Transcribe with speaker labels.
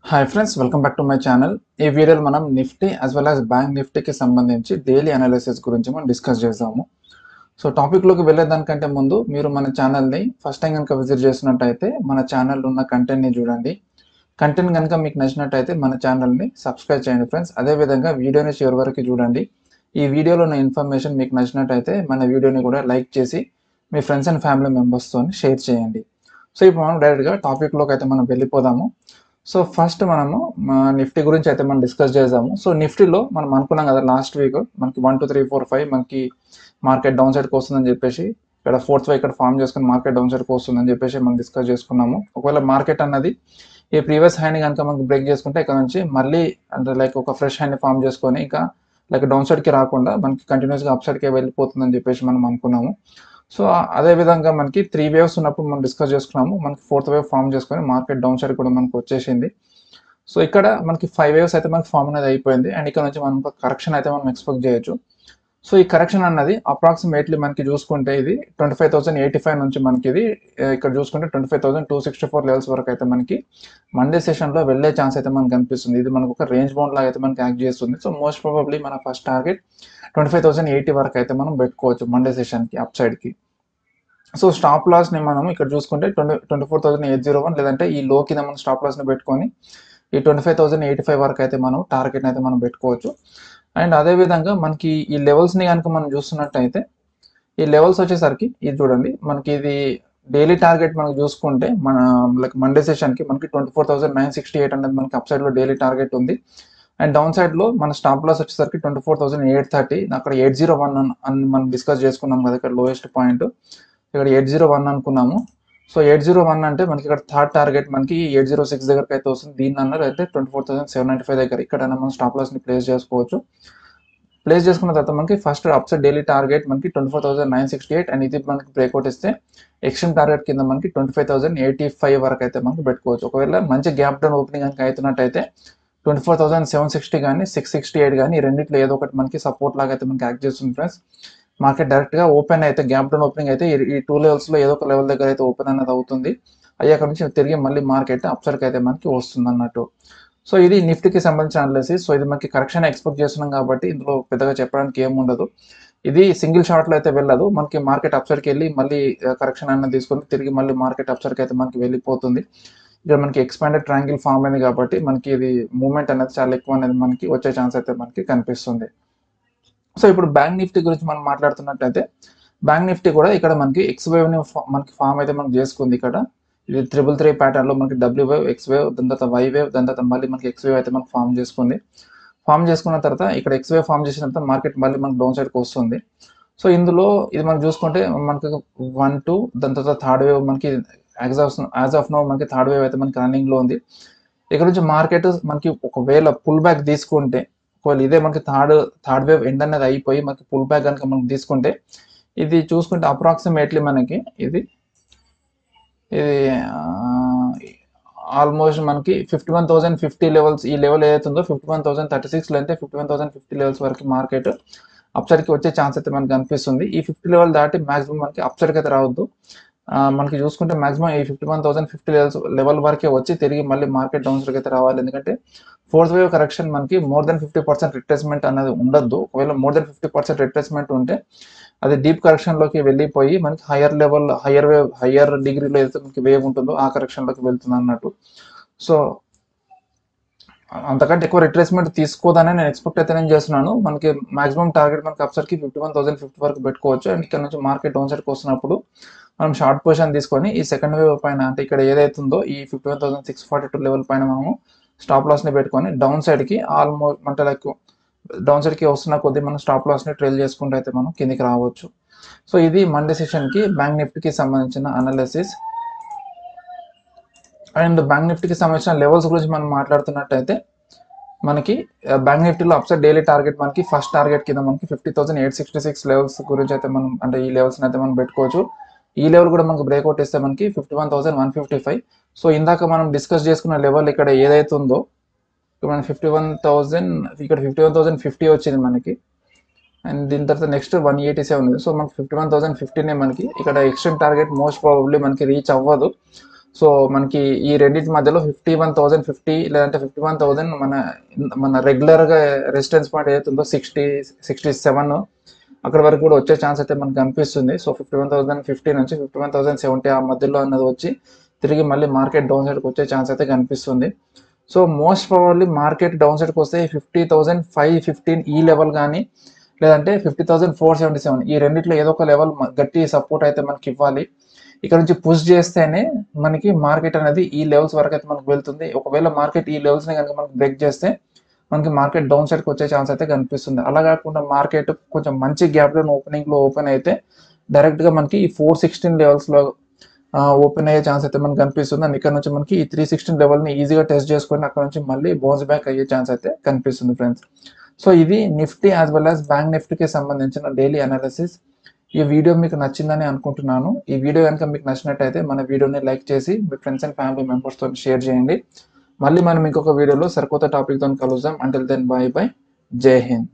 Speaker 1: Hi friends, welcome back to my channel. ఈ వీడియోలో మనం Nifty as well as bank నిఫ్టీకి సంబంధించి డైలీ అనాలిసిస్ గురించి మనం డిస్కస్ చేద్దాము. సో టాపిక్లోకి వెళ్ళేదానికంటే ముందు మీరు మన ఛానల్ని ఫస్ట్ టైం కనుక విజిట్ చేసినట్టయితే మన ఛానల్ ఉన్న కంటెంట్ని చూడండి. కంటెంట్ కనుక మీకు నచ్చినట్టయితే మన ఛానల్ని సబ్స్క్రైబ్ చేయండి ఫ్రెండ్స్. అదేవిధంగా వీడియోని చివరి వరకు చూడండి. ఈ వీడియోలో ఉన్న ఇన్ఫర్మేషన్ మీకు నచ్చినట్టయితే మన వీడియోని కూడా లైక్ చేసి మీ ఫ్రెండ్స్ అండ్ ఫ్యామిలీ మెంబర్స్తో షేర్ చేయండి. సో ఇప్పుడు మనం డైరెక్ట్గా టాపిక్లోకి అయితే మనం వెళ్ళిపోదాము. సో ఫస్ట్ మనము నిఫ్టీ గురించి అయితే మనం డిస్కస్ చేద్దాము. సో నిఫ్టీలో మనం అనుకున్నాం కదా, లాస్ట్ వీక్ మనకి 1 2 3 4 5 మనకి మార్కెట్ డౌన్ సైడ్కి వస్తుందని చెప్పేసి, ఇక్కడ ఫోర్త్ వై ఇక్కడ ఫామ్ చేసుకుని మార్కెట్ డౌన్ సైడ్కి వస్తుందని చెప్పేసి మనం డిస్కస్ చేసుకున్నాము. ఒకవేళ మార్కెట్ అన్నది ఈ ప్రీవియస్ హ్యాండ్ కనుక మనకి బ్రేక్ చేసుకుంటే ఇక్కడ నుంచి మళ్ళీ అంటే లైక్ ఒక ఫ్రెష్ హ్యాండ్ ఫామ్ చేసుకొని ఇంకా లైక్ డౌన్ సైడ్కి రాకుండా మనకి కంటిన్యూస్గా అప్ సైడ్కే వెళ్ళిపోతుందని చెప్పేసి మనం అనుకున్నాము. సో అదే విధంగా మనకి 3 వేవ్స్ ఉన్నప్పుడు మనం డిస్కస్ చేసుకున్నాము. మనకి ఫోర్త్ వేవ్ ఫామ్ చేసుకొని మార్కెట్ డౌన్ సైడ్ కూడా మనకు వచ్చేసింది. సో ఇక్కడ మనకి 5 వేవ్స్ అయితే మనకి ఫామ్ అనేది అయిపోయింది అండ్ ఇక్కడ నుంచి మనం కరెక్షన్ అయితే మనం ఎక్స్పెక్ట్ చేయొచ్చు. సో ఈ కరెక్షన్ అన్నది అప్రాక్సిమేట్లీ మనకి చూసుకుంటే ఇది 25,085 నుంచి మనకి ఇది ఇక్కడ చూసుకుంటే 25,264 లెవెల్స్ వరకు అయితే మనకి మండే సెషన్లో వెళ్ళే ఛాన్స్ అయితే మనకు కనిపిస్తుంది. ఇది మనకు ఒక రేంజ్ బౌండ్ లాగా అయితే మనకి యాక్ట్ చేస్తుంది. సో మోస్ట్ ప్రాబబ్లీ మన ఫస్ట్ టార్గెట్ 25,080 వరకు అయితే మనం పెట్టుకోవచ్చు మండే సెషన్కి అప్ సైడ్కి. సో స్టాప్ లాస్ని మనం ఇక్కడ చూసుకుంటే 24,801 లేదంటే ఈ లో కింద మనం స్టాప్ లాస్ని పెట్టుకొని ఈ 25,085 వరకు అయితే మనం టార్గెట్ని అయితే మనం పెట్టుకోవచ్చు. అండ్ అదేవిధంగా మనకి ఈ లెవెల్స్ని కనుక మనం చూస్తున్నట్టయితే ఈ లెవెల్స్ వచ్చేసరికి ఇది చూడండి, మనకి ఇది డైలీ టార్గెట్ మనకు చూసుకుంటే మన లైక్ మండే సెషన్కి మనకి 24,968 అనేది మనకి అప్ సైడ్లో డైలీ టార్గెట్ ఉంది. అండ్ డౌన్ సైడ్లో మన స్టాప్ లాస్ వచ్చేసరికి 24,830, అక్కడ 801 అని మనం డిస్కస్ చేసుకున్నాం కదా, ఇక్కడ లోయెస్ట్ పాయింట్ ఇక్కడ 801 అనుకున్నాము. సో 801 అంటే మనకి ఇక్కడ థర్డ్ టార్గెట్ మనకి 806 దగ్గరికి అయితే వస్తుంది. దీన్ని అన్నారు అయితే 24,795 దగ్గర ఇక్కడ మనం స్టాప్ లాస్ని ప్లేస్ చేసుకోవచ్చు. ప్లేస్ చేసుకున్న తర్వాత మనకి ఫస్ట్ అప్సైడ్ డైలీ టార్గెట్ మనకి 24,968 అండ్ ఇది మనకి బ్రేక్అవుట్ ఇస్తే ఎక్స్ట్రీమ్ టార్గెట్ కింద మనకి 25,085 వరకు అయితే మనకి పెట్టుకోవచ్చు. ఒకవేళ మంచి గ్యాప్ డౌన్ ఓపెనింగ్ కనుక అవుతున్నట్టయితే 24,760 కానీ 668 కానీ ఈ రెండిట్లో ఏదో ఒకటి మనకి సపోర్ట్ లాగా అయితే మనకి యాక్ట్ చేస్తుంది ఫ్రెండ్స్. మార్కెట్ డైరెక్ట్గా ఓపెన్ అయితే గ్యాప్ డౌన్ ఓపెనింగ్ అయితే ఈ 2 లెవెల్స్లో ఏదో ఒక లెవెల్ దగ్గర అయితే ఓపెన్ అనేది అవుతుంది. అయ్యాక నుంచి తిరిగి మళ్ళీ మార్కెట్ అప్సైడ్కి అయితే మనకి వస్తుంది అన్నట్టు. సో ఇది నిఫ్టీకి సంబంధించిన అనాలిసిస్. సో ఇది మనకి కరెక్షన్ ఎక్స్పెక్ట్ చేస్తున్నాం కాబట్టి ఇందులో పెద్దగా చెప్పడానికి ఏముండదు. ఇది సింగిల్ షాట్లో అయితే వెళ్ళదు, మనకి మార్కెట్ అప్సైడ్కి వెళ్ళి మళ్ళీ కరెక్షన్ అనేది తీసుకొని తిరిగి మళ్ళీ మార్కెట్ అప్సైడ్కి అయితే మనకి వెళ్ళిపోతుంది. ఇక్కడ మనకి ఎక్స్పాండెడ్ ట్రయాంగిల్ ఫామ్ అయింది కాబట్టి మనకి ఇది మూవ్మెంట్ అనేది చాలా ఎక్కువ అనేది మనకి వచ్చే ఛాన్స్ అయితే మనకి కనిపిస్తుంది. సో ఇప్పుడు బ్యాంక్ నిఫ్టీ గురించి మనం మాట్లాడుతున్నట్టయితే బ్యాంక్ నిఫ్టీ కూడా ఇక్కడ మనకి ఎక్స్ వేవ్ని మనకి ఫామ్ అయితే మనకి చేసుకుంది. ఇక్కడ ఇది 333 ప్యాటర్న్లో మనకి డబ్ల్యూ వేవ్, ఎక్స్ వేవ్, దాని తర్వాత వై వేవ్, దాని తర్వాత మళ్ళీ మనకి ఎక్స్ వేవ్ అయితే మనకి ఫామ్ చేసుకుంది. ఫామ్ చేసుకున్న తర్వాత ఇక్కడ ఎక్స్ వేవ్ ఫామ్ చేసిన తర్వాత మార్కెట్ మళ్ళీ మనకి డౌన్ సైడ్కి వస్తుంది. సో ఇందులో ఇది మనం చూసుకుంటే మనకి 1 2 దాని తర్వాత థర్డ్ వేవ్ మనకి యాజ్ ఆఫ్ నో మనకి థర్డ్ వేవ్ అయితే మనకి రన్నింగ్లో ఉంది. ఇక్కడ నుంచి మార్కెట్ మనకి ఒకవేళ పుల్ బ్యాక్ తీసుకుంటే, ఒకవేళ ఇదే మనకి థర్డ్ వేవ్ ఎండ్ అనేది అయిపోయి మనకి పుల్ బ్యాక్ కనుక మనం తీసుకుంటే ఇది చూసుకుంటే అప్రాక్సిమేట్లీ మనకి ఇది ఆల్మోస్ట్ మనకి 51,050 లెవెల్స్, ఈ లెవెల్ ఏదైతుందో 51,036 లేదంటే 51,050 లెవెల్స్ వరకు మార్కెట్ అప్సైడ్కి వచ్చే ఛాన్స్ అయితే మనకి కనిపిస్తుంది. ఈ 50 లెవెల్ దాటి మాక్సిమం మనకి అప్సైడ్కి అయితే రావద్దు. మనకి చూసుకుంటే మాక్సిమం ఈ 51,050 లెవెల్ వరకే వచ్చి తిరిగి మళ్ళీ మార్కెట్ డౌన్ సైడ్కి అయితే రావాలి. ఎందుకంటే ఫోర్త్ వేవ్ కరెక్షన్ మనకి మోర్ దెన్ 50% రిట్రేస్మెంట్ అనేది ఉండద్దు. ఒకవేళ మోర్ దెన్ 50% రిట్రేస్మెంట్ ఉంటే అది డీప్ కరెక్షన్లోకి వెళ్ళిపోయి మనకి హయ్యర్ డిగ్రీలో ఏదైతే మనకి వేవ్ ఉంటుందో ఆ కరెక్షన్లోకి వెళ్తుంది అన్నట్టు. సో అంతకంటే ఎక్కువ రిట్రేస్మెంట్ తీసుకోదని నేను ఎక్స్పెక్ట్ అయితే నేను చేస్తున్నాను. మనకి మాక్సిమం టార్గెట్ మనకి అప్సైడ్కి 51,050 వరకు పెట్టుకోవచ్చు. అండ్ ఇక్కడ నుంచి మార్కెట్ డౌన్ సైడ్కి వస్తున్నప్పుడు మనం షార్ట్ పొజిషన్ తీసుకొని ఈ సెకండ్ వేవ్ పైన అంటే ఇక్కడ ఏదైతుందో ఈ 51,642 లెవెల్ పైన మనము స్టాప్ లాస్ని పెట్టుకొని డౌన్ సైడ్కి ఆల్మోస్ట్ అంటే లైక్ డౌన్ సైడ్కి వస్తున్న కొద్దీ మనం స్టాప్ లాస్ని ట్రైల్ చేసుకుంటూ అయితే మనం కిందికి రావచ్చు. సో ఇది మండే సెషన్కి బ్యాంక్ నిఫ్టీకి సంబంధించిన అనాలిసిస్. అండ్ బ్యాంక్ నిఫ్టీకి సంబంధించిన లెవెల్స్ గురించి మనం మాట్లాడుతున్నట్టయితే మనకి బ్యాంక్ నిఫ్టీలో అప్సైడ్ డైలీ టార్గెట్ మనకి ఫస్ట్ టార్గెట్ కింద మనకి 50,866 లెవెల్స్ గురించి అయితే మనం అంటే ఈ లెవెల్స్ని అయితే మనం పెట్టుకోవచ్చు. ఈ లెవెల్ కూడా మనకి బ్రేక్అవుట్ ఇస్తే మనకి 51,155. సో ఇందాక మనం డిస్కస్ చేసుకున్న లెవెల్ ఇక్కడ ఏదైతే ఉందో ఇక్కడ మన 51,000 ఇక్కడ 51,050 వచ్చింది మనకి. అండ్ దీని తర్వాత నెక్స్ట్ 187 ఉంది. సో మనకి 51,050 మనకి ఇక్కడ ఎక్స్ట్రీమ్ టార్గెట్ మోస్ట్ ప్రాబబ్లీ మనకి రీచ్ అవ్వదు. సో మనకి ఈ రెండింటి మధ్యలో 51,050 లేదంటే 51,000 మన రెగ్యులర్గా రెసిస్టెన్స్ పాయింట్ ఏదైతే ఉందో 67 అక్కడ వరకు కూడా వచ్చే ఛాన్స్ అయితే మనకు కనిపిస్తుంది. సో 51,050 నుంచి 51,070 ఆ మధ్యలో అన్నది వచ్చి తిరిగి మళ్ళీ మార్కెట్ డౌన్ సైడ్కి వచ్చే ఛాన్స్ అయితే కనిపిస్తుంది. So most probably market down సైడ్కి వస్తే 50,515 ఈ లెవెల్ కానీ లేదంటే 50,477 ఈ రెండిట్లో ఏదో ఒక లెవెల్ గట్టి సపోర్ట్ అయితే మనకి ఇవ్వాలి. ఇక్కడ నుంచి పుష్ చేస్తేనే మనకి మార్కెట్ అనేది ఈ లెవెల్స్ వరకు అయితే మనకు వెళ్తుంది. ఒకవేళ మార్కెట్ ఈ లెవెల్స్ని కనుక మనకు బ్రేక్ చేస్తే మనకి మార్కెట్ డౌన్ సైడ్కి వచ్చే ఛాన్స్ అయితే కనిపిస్తుంది. అలా కాకుండా మార్కెట్ కొంచెం మంచి గ్యాప్ డౌన్ ఓపెనింగ్లో ఓపెన్ అయితే డైరెక్ట్గా మనకి ఈ 416 లెవెల్స్లో ఓపెన్ అయ్యే ఛాన్స్ అయితే మనకు కనిపిస్తుంది. అండ్ ఇక్కడ నుంచి మనకి ఈ 316 లెవెల్ని ఈజీగా టెస్ట్ చేసుకొని అక్కడ నుంచి మళ్ళీ బౌన్స్ బ్యాక్ అయ్యే ఛాన్స్ అయితే కనిపిస్తుంది ఫ్రెండ్స్. సో ఇది Nifty as well as bank నిఫ్టీకి సంబంధించిన డైలీ అనాలిసిస్. ఈ వీడియో మీకు నచ్చిందని అనుకుంటున్నాను. ఈ వీడియో కనుక మీకు నచ్చినట్టయితే మన వీడియోని లైక్ చేసి మీ ఫ్రెండ్స్ అండ్ ఫ్యామిలీ మెంబర్స్తో షేర్ చేయండి. మళ్ళీ మనం ఇంకొక వీడియోలో సరికొత్త టాపిక్తో కలుద్దాం. Until then bye bye. జై హింద్.